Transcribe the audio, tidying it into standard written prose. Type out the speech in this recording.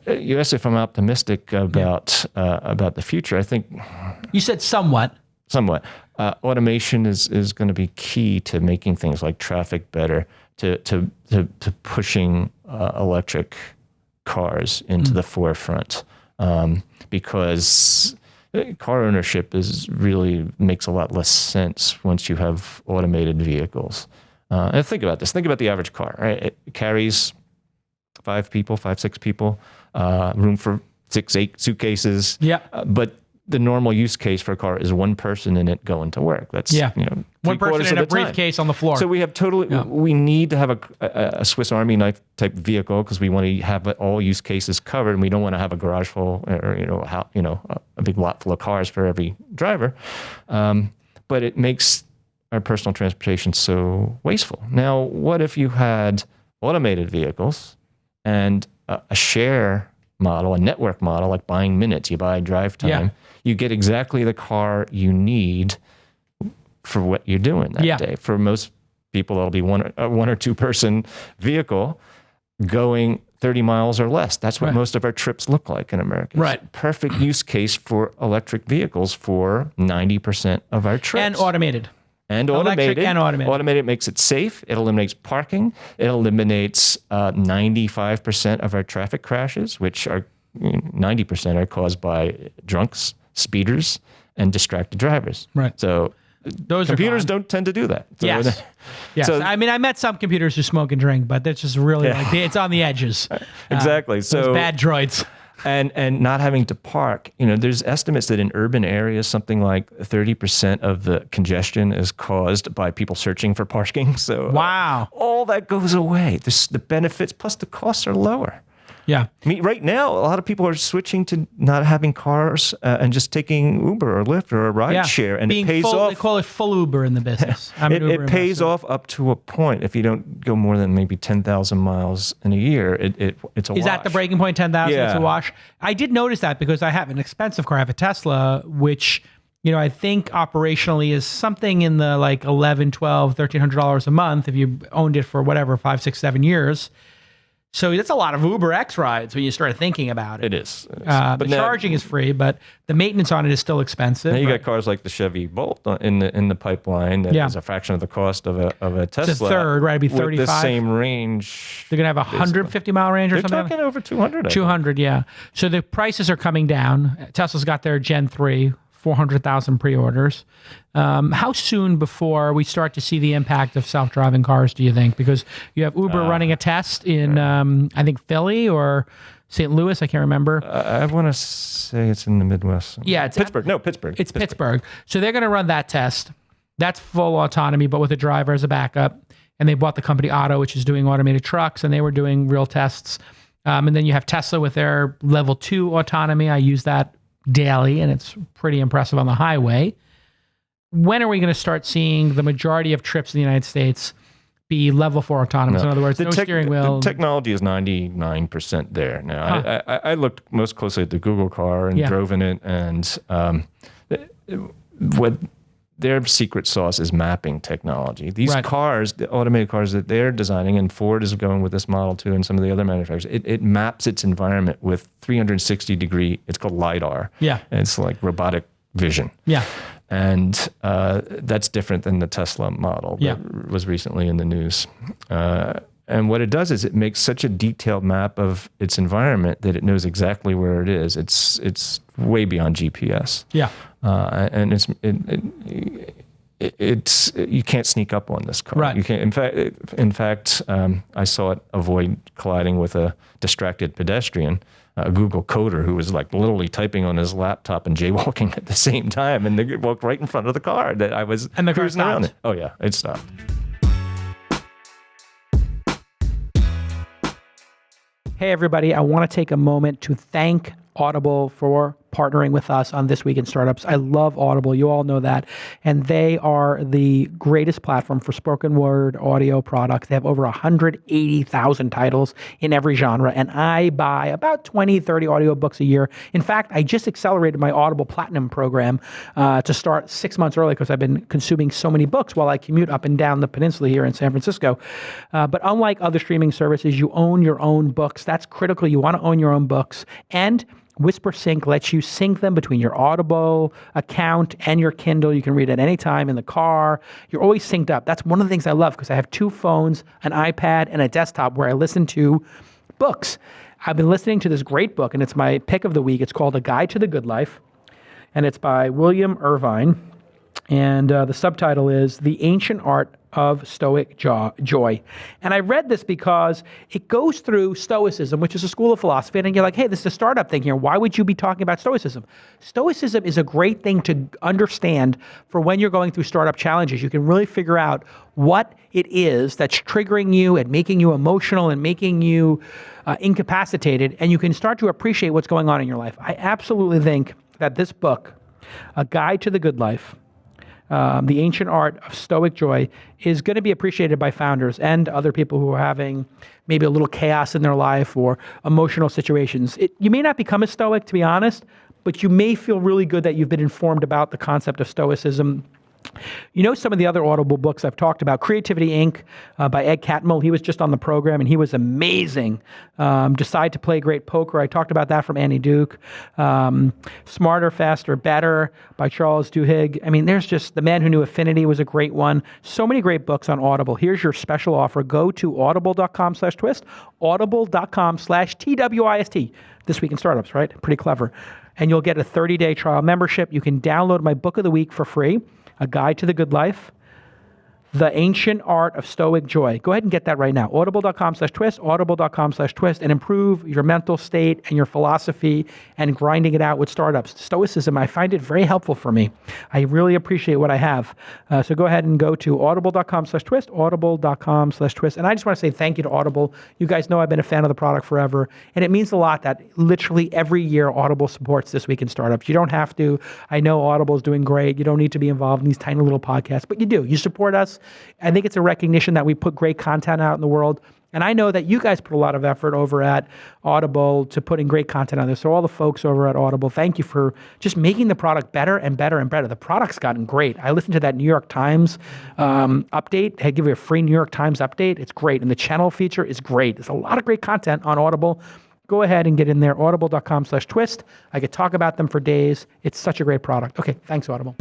you asked if I'm optimistic about the future. I think you said somewhat. Somewhat. Automation is going to be key to making things like traffic better, to pushing electric cars into the forefront, because car ownership makes a lot less sense once you have automated vehicles. And think about this. Think about the average car, right? It carries 5, 6 people, room for 6, 8 suitcases. Yeah. But the normal use case for a car is one person in it going to work. That's one person in a briefcase on the floor. So we have we need to have a Swiss Army knife type vehicle because we want to have all use cases covered, and we don't want to have a garage full or a big lot full of cars for every driver. But it makes our personal transportation so wasteful. Now, what if you had automated vehicles and a share model, a network model, like buying minutes? You buy drive time. Yeah. You get exactly the car you need for what you're doing that day. For most people, it'll be one or two person vehicle going 30 miles or less. That's what most of our trips look like in America. Right. Perfect use case for electric vehicles for 90% of our trips. And automated. Electric and automated. Automated makes it safe. It eliminates parking. It eliminates 95% of our traffic crashes, which are 90% are caused by drunks, speeders, and distracted drivers. Right. So those computers don't tend to do that. So yes. So, I mean, I met some computers who smoke and drink, but that's just really it's on the edges. Exactly. So bad droids. And not having to park, there's estimates that in urban areas, something like 30% of the congestion is caused by people searching for parking. So wow, all that goes away. The benefits plus the costs are lower. Yeah. I mean, right now, a lot of people are switching to not having cars and just taking Uber or Lyft or a ride share. And it pays off. They call it full Uber in the business. It pays off up to a point. If you don't go more than maybe 10,000 miles in a year, it's a wash. Is that the breaking point, 10,000? Yeah. It's a wash? I did notice that because I have an expensive car. I have a Tesla, which, I think operationally is something in the like $1,100, $1,200, $1,300 a month if you owned it for whatever, 5, 6, 7 years. So that's a lot of Uber X rides when you start thinking about it. It is. But the charging is free, but the maintenance on it is still expensive. Now you got cars like the Chevy Bolt in the pipeline that is a fraction of the cost of a Tesla. It's a third, right? It'd be 35. With the same range. They're going to have a 150-mile range or something? They're talking over 200. 200, yeah. So the prices are coming down. Tesla's got their Gen 3, 400,000 pre-orders. How soon before we start to see the impact of self-driving cars, do you think? Because you have Uber running a test in, I think, Philly or St. Louis. I can't remember. I want to say it's in the Midwest. Yeah. It's Pittsburgh. Pittsburgh. It's Pittsburgh. So they're going to run that test. That's full autonomy, but with a driver as a backup. And they bought the company Otto, which is doing automated trucks, and they were doing real tests. And then you have Tesla with their level 2 autonomy. I use that daily, and it's pretty impressive on the highway. When are we going to start seeing the majority of trips in the United States be level 4 autonomous? In other words, no steering wheel. The technology is 99% there now. I looked most closely at the Google car and drove in it, and what their secret sauce is mapping technology. These cars, the automated cars that they're designing, and Ford is going with this model too, and some of the other manufacturers, it maps its environment with 360-degree, it's called LiDAR. Yeah. And it's like robotic vision. Yeah. And that's different than the Tesla model that was recently in the news. And what it does is it makes such a detailed map of its environment that it knows exactly where it is. It's way beyond GPS. Yeah. And it's you can't sneak up on this car. Right. You can't. In fact, I saw it avoid colliding with a distracted pedestrian, a Google coder who was like literally typing on his laptop and jaywalking at the same time, and they walked right in front of the car that I was and the car cruising around stopped. it. Oh yeah, it stopped. Hey everybody, I want to take a moment to thank Audible for partnering with us on This Week in Startups. I love Audible. You all know that. And they are the greatest platform for spoken word audio products. They have over 180,000 titles in every genre. And I buy about 20, 30 audiobooks a year. In fact, I just accelerated my Audible Platinum program to start 6 months early because I've been consuming so many books while I commute up and down the peninsula here in San Francisco. But unlike other streaming services, you own your own books. That's critical. You want to own your own books. And WhisperSync lets you sync them between your Audible account and your Kindle. You can read at any time in the car. You're always synced up. That's one of the things I love because I have 2 phones, an iPad, and a desktop where I listen to books. I've been listening to this great book, and it's my pick of the week. It's called A Guide to the Good Life, and it's by William Irvine. And the subtitle is The Ancient Art of Stoic Joy. And I read this because it goes through Stoicism, which is a school of philosophy, and you're like, hey, this is a startup thing here. Why would you be talking about Stoicism? Stoicism is a great thing to understand for when you're going through startup challenges. You can really figure out what it is that's triggering you and making you emotional and making you incapacitated, and you can start to appreciate what's going on in your life. I absolutely think that this book, A Guide to the Good Life, The Ancient Art of Stoic Joy, is going to be appreciated by founders and other people who are having maybe a little chaos in their life or emotional situations. You may not become a Stoic, to be honest, but you may feel really good that you've been informed about the concept of Stoicism. You know, some of the other Audible books I've talked about, Creativity Inc. By Ed Catmull. He was just on the program and he was amazing. Decide to Play Great Poker. I talked about that from Annie Duke. Smarter, Faster, Better by Charles Duhigg. I mean, there's just The Man Who Knew Affinity was a great one. So many great books on Audible. Here's your special offer. Go to audible.com/twist, audible.com/TWIST. This Week in Startups, right? Pretty clever. And you'll get a 30-day trial membership. You can download my book of the week for free, A Guide to the Good Life, The Ancient Art of Stoic Joy. Go ahead and get that right now. Audible.com/twist, audible.com/twist, and improve your mental state and your philosophy and grinding it out with startups. Stoicism, I find it very helpful for me. I really appreciate what I have. So go ahead and go to audible.com/twist, audible.com/twist. And I just want to say thank you to Audible. You guys know I've been a fan of the product forever. And it means a lot that literally every year Audible supports This Week in Startups. You don't have to. I know Audible is doing great. You don't need to be involved in these tiny little podcasts, but you do. You support us. I think it's a recognition that we put great content out in the world. And I know that you guys put a lot of effort over at Audible to putting great content on there. So all the folks over at Audible, thank you for just making the product better and better and better. The product's gotten great. I listened to that New York Times update. They give you a free New York Times update. It's great. And the channel feature is great. There's a lot of great content on Audible. Go ahead and get in there, audible.com/twist. I could talk about them for days. It's such a great product. Okay, thanks, Audible.